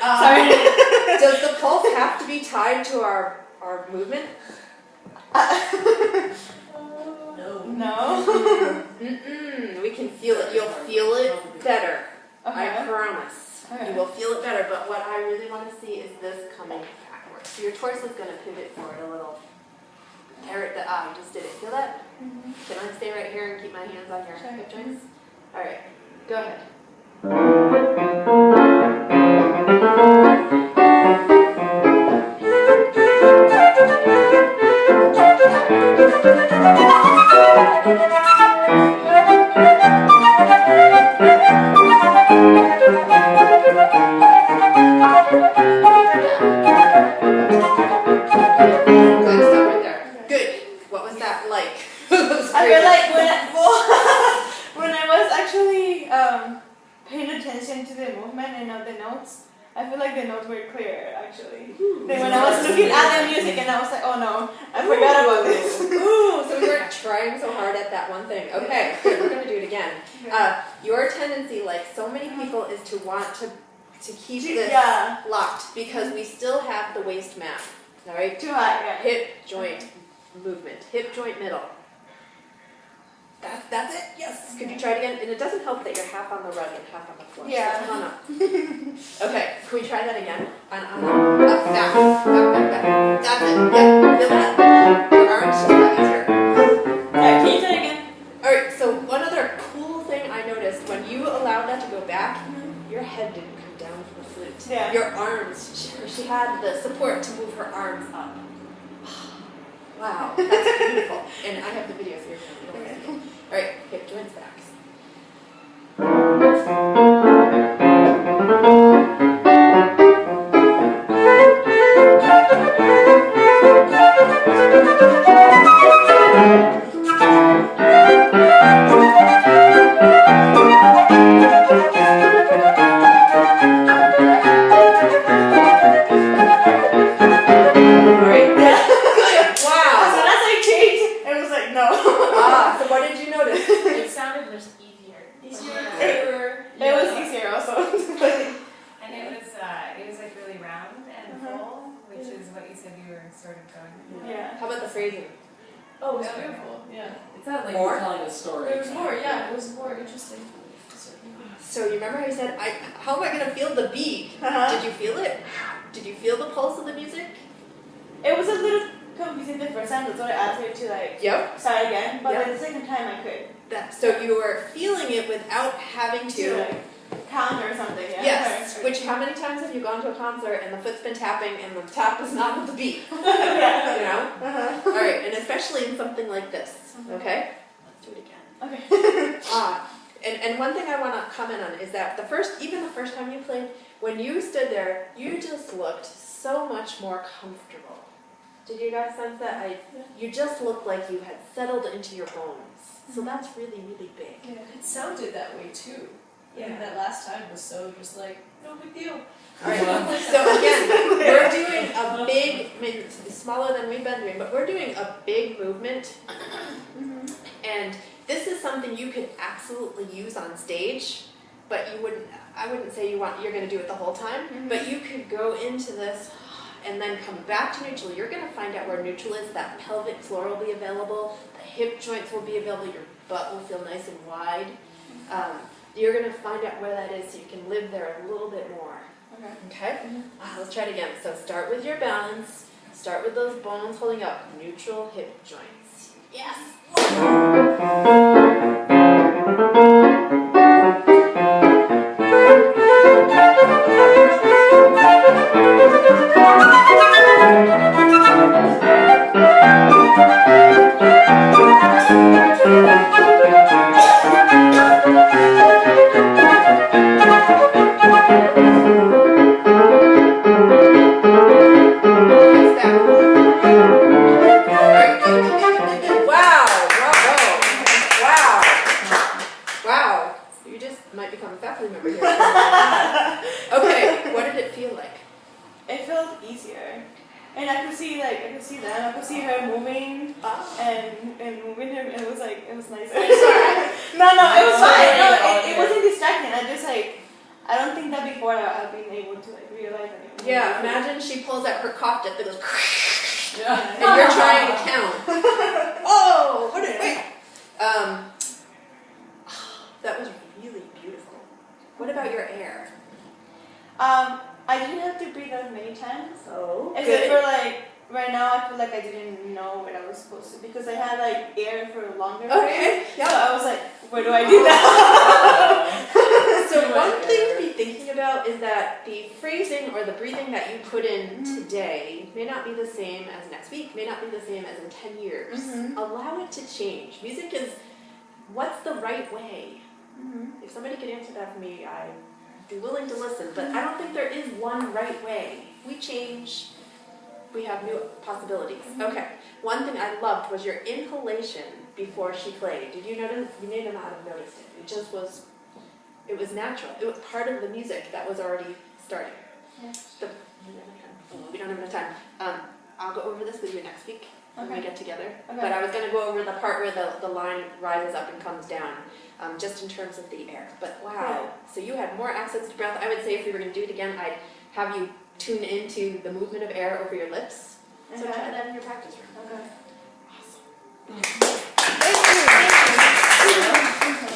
Sorry. Does the pulse have to be tied to our movement? No. We can feel it. You'll feel it better. Okay. I promise. Okay. You will feel it better, but what I really want to see is this coming backwards. So your torso is going to pivot forward a little. Eric, just did it. Feel that? Mm-hmm. Can I stay right here and keep my hands on your hip joints? All right. Go ahead. I feel like when I was actually paying attention to the movement and not the notes, I feel like the notes were clearer actually. Then when I was looking at the music and I was like, oh no, I forgot about this. Ooh, so we weren't trying so hard at that one thing. Okay, good, we're going to do it again. Your tendency, like so many people, is to want to keep this locked because we still have the waist mass. All right? Too high, yeah. Hip joint movement. Hip joint middle. That's it? Yes. Could you try it again? And it doesn't help that you're half on the rug and half on the floor. Yeah. So come on up. Okay, can we try that again? Up, back. That's it. Yeah. Feel that? Your arms just got easier. Alright, can you try it again? Alright, so one other cool thing I noticed, when you allowed that to go back, your head didn't come down from the flute. Yeah. Your arms, she had the support to move her arms up. Wow, that's beautiful. And I have the video, so you're going to see it. All right, hip joints back. Yeah. How about the phrasing? Oh, it was beautiful. Yeah. It sounded like More? you were telling a story. There was more. Yeah, it was more interesting. So you remember how you said, how am I going to feel the beat? Did you feel it? Did you feel the pulse of the music? It was a little confusing the first time. That's what I asked her to start again. But the second time I could. So you were feeling it without having to count or something. Yeah. Yes. Which, how many times have you gone to a concert and the foot's been tapping and the tap is not with the beat? You know? All right, and especially in something like this. Okay? Let's do it again. Okay. And one thing I want to comment on is that even the first time you played, when you stood there, you just looked so much more comfortable. Did you guys sense that? You just looked like you had settled into your bones. So that's really, really big. Yeah, it sounded that way too. Yeah, that last time was so just like, no big deal. All right, so again, we're doing a big, I mean, it's smaller than we've been doing, but we're doing a big movement. And this is something you could absolutely use on stage, but I wouldn't say you're going to do it the whole time, but you could go into this and then come back to neutral. You're going to find out where neutral is. That pelvic floor will be available, the hip joints will be available, your butt will feel nice and wide. You're going to find out where that is so you can live there a little bit more. Okay? Let's try it again. So start with your balance. Start with those bones holding up. Neutral hip joints. Yes! Okay, what did it feel like? It felt easier. And I could see that. I could see her moving and moving her. It was nicer. Sorry. No, it was fine. No, it wasn't distracting. I don't think that before I've been able to like realize it. Yeah, imagine she pulls out her cough dip that goes Yeah. and you're trying to count. Oh, what did I? That was really beautiful. What about your air? I didn't have to breathe as many times. Oh, Except for like right now, I feel like I didn't know what I was supposed to because I had like air for a longer period. Okay, yeah. So I was like, where do I do that? So one thing to be thinking about is that the phrasing or the breathing that you put in today may not be the same as next week, may not be the same as in 10 years. Allow it to change. Music is, what's the right way? If somebody could answer that for me, I'd be willing to listen, but I don't think there is one right way. We change, we have new possibilities. Okay, one thing I loved was your inhalation before she played. Did you notice? You may not have noticed it. It just was, it was natural. It was part of the music that was already starting. Yeah. We don't have enough time. I'll go over this with you next week when we get together. Okay. But I was going to go over the part where the line rises up and comes down, just in terms of the air. But wow, Yeah. So you had more access to breath. I would say if we were going to do it again, I'd have you tune into the movement of air over your lips. So try that in your practice room. Okay. Awesome.